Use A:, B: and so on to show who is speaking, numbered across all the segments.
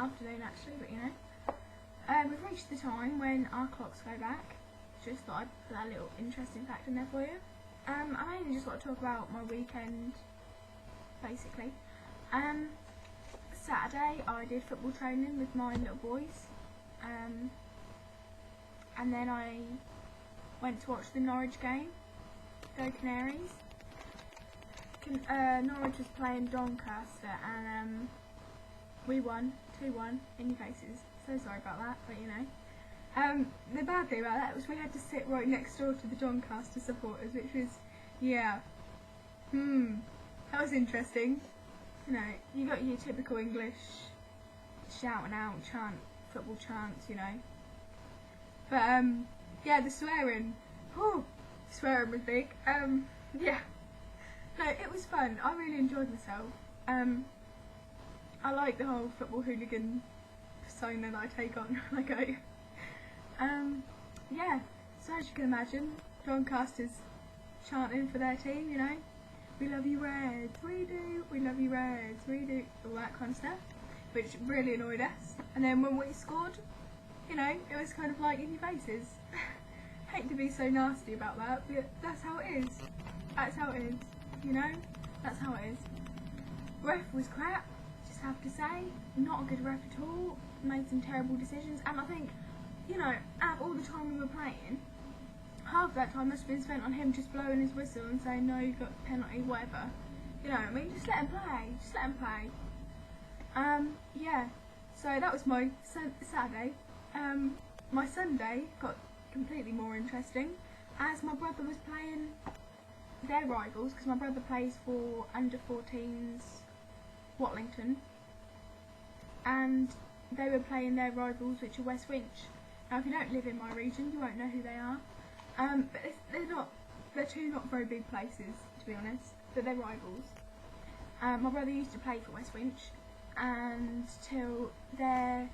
A: afternoon actually, but you know. We've reached the time when our clocks go back. Just thought I'd put that little interesting fact in there for you. I mainly just want to talk about my weekend, basically. Saturday I did football training with my little boys, and then I went to watch the Norwich game. Go Canaries. Norwich was playing Doncaster, and we won 2-1 in your faces. So sorry about that, but you know. The bad thing about that was we had to sit right next door to the Doncaster supporters, which was, yeah, that was interesting. You know, you got your typical English shouting out, football chants, you know. But yeah, the swearing, swearing was big. Yeah, no, it was fun. I really enjoyed myself. I like the whole football hooligan persona that I take on when I go. Yeah, so as you can imagine, Doncaster's chanting for their team, you know. We love you Reds, we do, we love you Reds, we do, all that kind of stuff, which really annoyed us. And then when we scored, you know, it was kind of like in your faces. Hate to be so nasty about that, but that's how it is. That's how it is, you know, that's how it is. Ref was crap, just have to say, not a good ref at all, made some terrible decisions, and I think, you know, out of all the time we were playing, half that time must have been spent on him just blowing his whistle and saying, no, you've got a penalty, whatever. You know what I mean? Just let him play. Just let him play. Yeah. So that was my Saturday. My Sunday got completely more interesting as my brother was playing their rivals, because my brother plays for under-14s Watlington, and they were playing their rivals, which are West Winch. Now if you don't live in my region, you won't know who they are. But they're two not very big places, to be honest, but they're rivals. My brother used to play for West Winch, and till their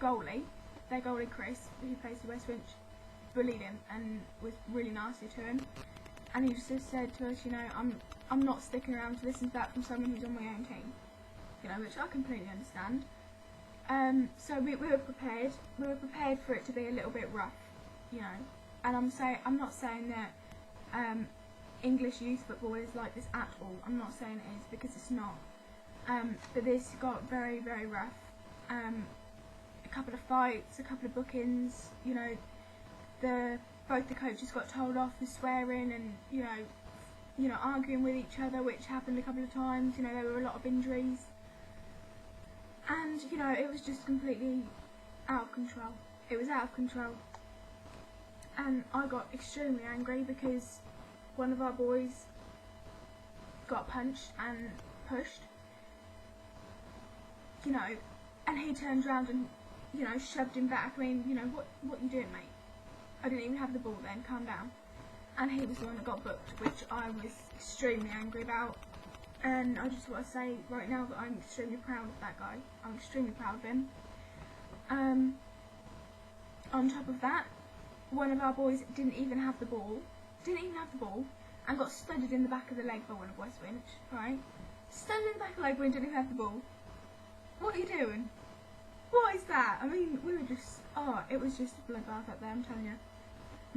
A: goalie Chris, who plays for West Winch, bullied him and was really nasty to him. And he just said to us, you know, I'm not sticking around to listen to that from someone who's on my own team. You know, which I completely understand. So we were prepared. We were prepared for it to be a little bit rough, you know. And I'm not saying that English youth football is like this at all. I'm not saying it is, because it's not. But this got very, very rough. A couple of fights, a couple of bookings. You know, both the coaches got told off for swearing and you know arguing with each other, which happened a couple of times. You know, there were a lot of injuries. And, you know, it was just completely out of control. It was out of control. And I got extremely angry because one of our boys got punched and pushed, you know, and he turned around and, you know, shoved him back. I mean, you know, what you doing, mate? I didn't even have the ball then, calm down. And he was the one that got booked, which I was extremely angry about. And I just want to say right now that I'm extremely proud of that guy. I'm extremely proud of him. On top of that, one of our boys didn't even have the ball, and got studded in the back of the leg by one of West Winch, right? Studded in the back of the leg when he didn't even have the ball. What are you doing? What is that? I mean, we were just, it was just a bloodbath up there, I'm telling you.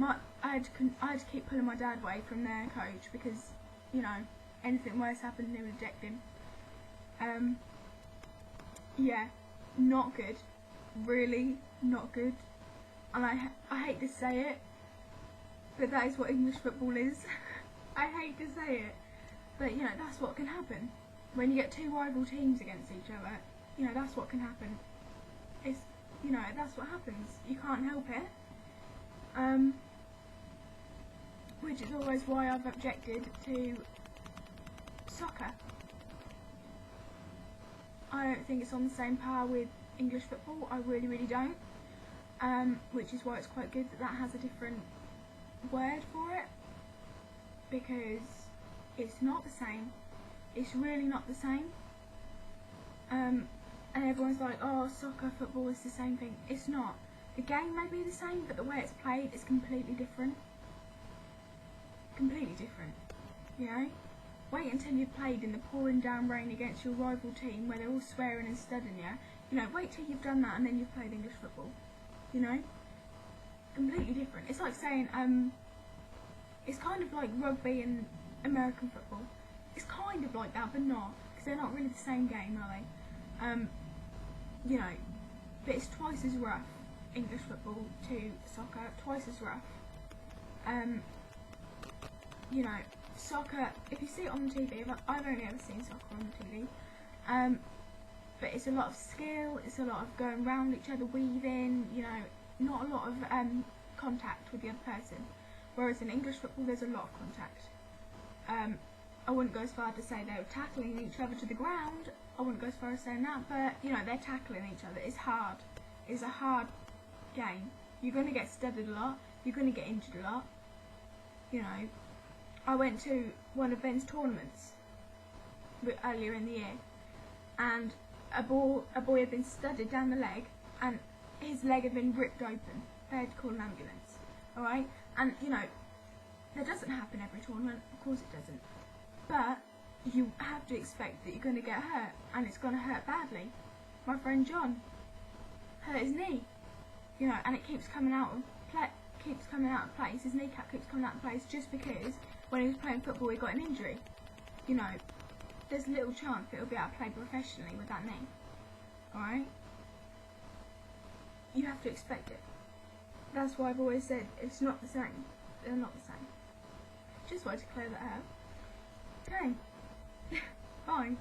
A: I had to keep pulling my dad away from their coach because, you know, anything worse happened, they would eject him. Yeah, not good. Really not good. And I hate to say it, but that is what English football is. I hate to say it, but you know, that's what can happen. When you get two rival teams against each other, you know, that's what can happen. It's, you know, that's what happens. You can't help it. Which is always why I've objected to soccer. I don't think it's on the same par with English football. I really, really don't. Which is why it's quite good that has a different word for it, because it's not the same. It's really not the same. And everyone's like, oh, soccer, football is the same thing. It's not. The game may be the same, but the way it's played is completely different. Completely different, you know? Wait until you've played in the pouring down rain against your rival team where they're all swearing and studding you. You know, wait till you've done that and then you've played English football. You know? Completely different. It's like saying, it's kind of like rugby and American football. It's kind of like that, but not, because they're not really the same game, are they? You know, but it's twice as rough, English football to soccer, twice as rough. You know, soccer, if you see it on the TV, I've only ever seen soccer on the TV, but it's a lot of skill, it's a lot of going round each other, weaving, you know, not a lot of contact with the other person, whereas in English football there's a lot of contact. I wouldn't go as far to say they were tackling each other to the ground, I wouldn't go as far as saying that, but you know, they're tackling each other. It's hard, it's a hard game. You're going to get studded a lot, you're going to get injured a lot. You know, I went to one of Ben's tournaments earlier in the year, and a boy had been studded down the leg, and his leg had been ripped open. They had to call an ambulance. Alright? And, you know, that doesn't happen every tournament. Of course it doesn't. But you have to expect that you're going to get hurt, and it's going to hurt badly. My friend John hurt his knee. You know, and it keeps coming out of place. His kneecap keeps coming out of place just because when he was playing football he got an injury. You know, there's little chance that he'll be able to play professionally with that knee. Alright? You have to expect it. That's why I've always said it's not the same. They're not the same. Just wanted to clear that out. Okay. Bye.